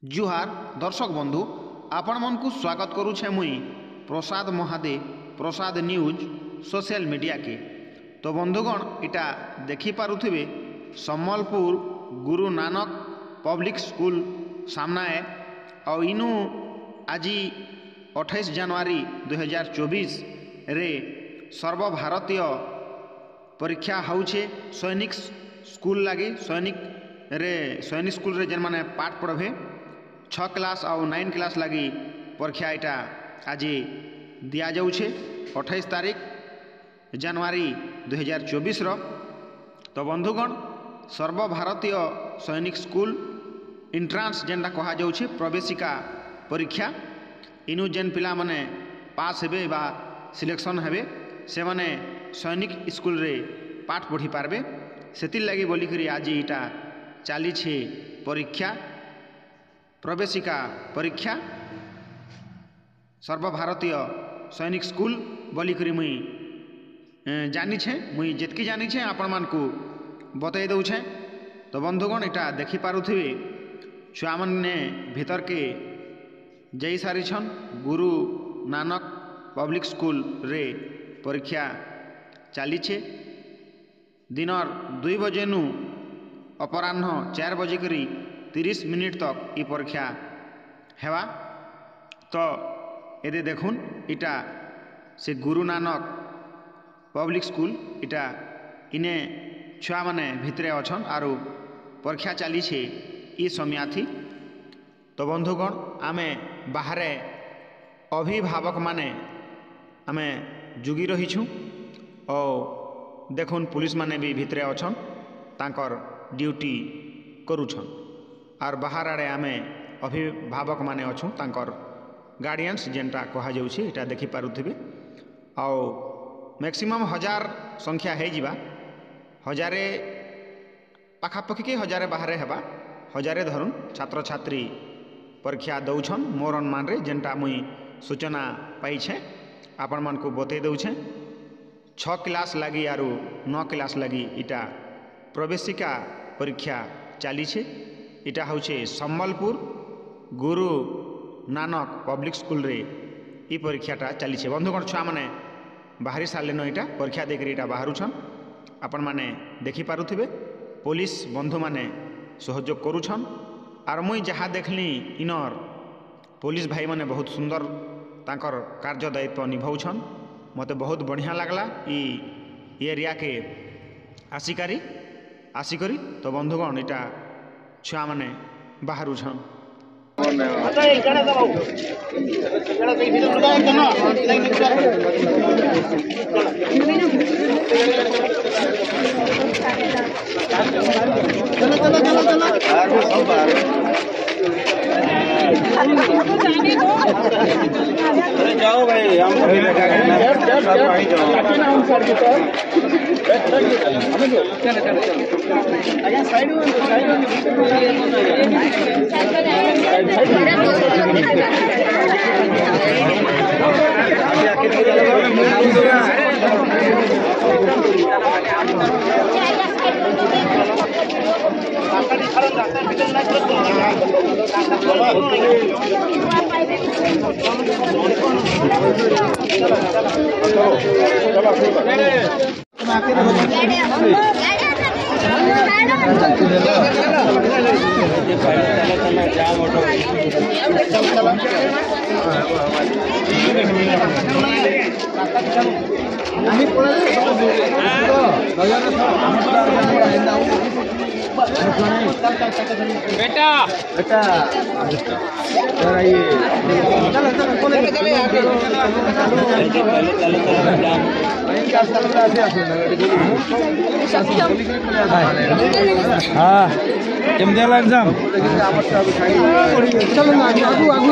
जुहार दर्शक बंधु आपण मन को स्वागत करुछे मुई प्रसाद Mahadev Prasad news social media के। तो बंधुगण इटा देखि पारुथिबे सम्बलपुर गुरु नानक पब्लिक स्कूल सामना है और इनु आज 28 जनवरी 2024 रे सर्वभारतीय परीक्षा होउछे सैनिक स्कूल लगी सैनिक स्कूल रे जेन माने पाठ पढ़बे 6 क्लास और 9 क्लास लगी परीक्षा इटा आज दिया जाउछे 28 तारीख जनवरी 2024 रो। तो बंधुगण सर्वभारतीय सैनिक स्कूल इंट्रांस जेनटा कहा जाउछे प्रवेशिका परीक्षा इनु जेन पिला माने पास हेबे बा सिलेक्शन हेबे से माने सैनिक स्कूल रे पाठ पढ़ी पारबे सेति लगी बोली करी आज इटा चली छे परीक्षा प्रवेशिका परीक्षा सर्वभारतीय सैनिक स्कूल बोली करी मुई जानी छे मुई जेतकी जानी छे आपण मान को बतई दउछे। तो बंधुगण इटा देखि पारुथिबे छुआ माने भीतर के जई सारी छन गुरु नानक पब्लिक स्कूल रे परीक्षा चली छे दिनर 2 बजे नु अपराह्न 4 बजे करी 30 मिनिट तक ये परीक्षा हेवा। तो ये देखुन इटा से गुरु नानक पब्लिक स्कूल इटा इने छुआ माने भितरे अछन आरु परीक्षा चली छे ये समय थी। तो बंधुगण आमे बाहरे अभिभावक माने आमे जुगी रहीछु और देखुन पुलिस माने भी भितरे अछन तांकर ड्यूटी करूछन आर बाहर आड़े आमे अभिभावक माने अछु तांकर गार्डियंस जेनटा कहा जाउछि इटा देखि पारुथिबे आउ मैक्सिमम 1000 संख्या हे जिबा 1000 पाखापाखि के 1000 बाहर हेबा 1000 धरुन छात्र छात्री परीक्षा दउछन मोर अनुमान रे जेनटा मुई सूचना पाई छे आपण मन को बतई दउछे 6 क्लास लगी आरु 9 क्लास लगी इटा प्रवेशिका परीक्षा चली छे इटा होछे सम्बलपुर गुरु नानक पब्लिक स्कूल रे ई परीक्षाटा चली छे। बंधुगण छुआ माने बाहरी सारे न इटा परीक्षा देकरी इटा बाहरु छन आपण माने देखि पारुथिबे पुलिस बंधु माने सहयोग करूछन आर मुई जहाँ देखली इनर पुलिस भाई माने बहुत सुंदर तांकर कार्य दायित्व निभाउछन मते बहुत बढ़िया लागला ई एरिया के आसिकरी। तो बंधुगण इटा छुआ माने बाहरु छन जाओ भाई हम बेटा बेटा हाँ केम दिया एग्जाम चलो ना आगू आगू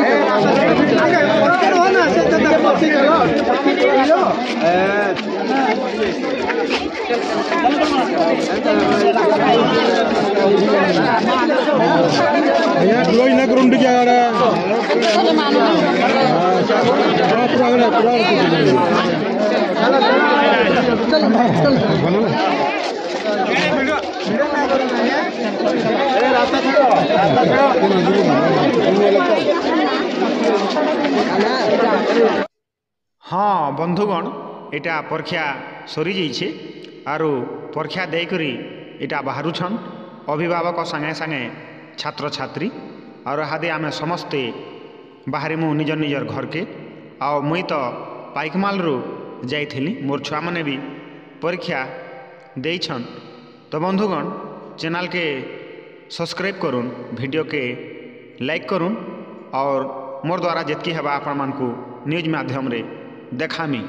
भैया क्लोज ना करूँ क्या आ रहा है हाँ बंधुगण इटा परीक्षा सरी जाइए आरु परीक्षा देकरी इटा बाहरुछन अभिभावक संगे संगे छात्र छात्री और हादे आमे समस्ते बाहरी मु निज निजर घर के आओ मुई तो पाइकमाल रु जाइथिली मोर छुआ माने भी परीक्षा देइछन। तो बंधुगण चैनल के सब्सक्राइब करुन, वीडियो के लाइक करुन और मोर द्वारा जितकी हेबा आपण मानकू न्यूज माध्यम रे देखामी।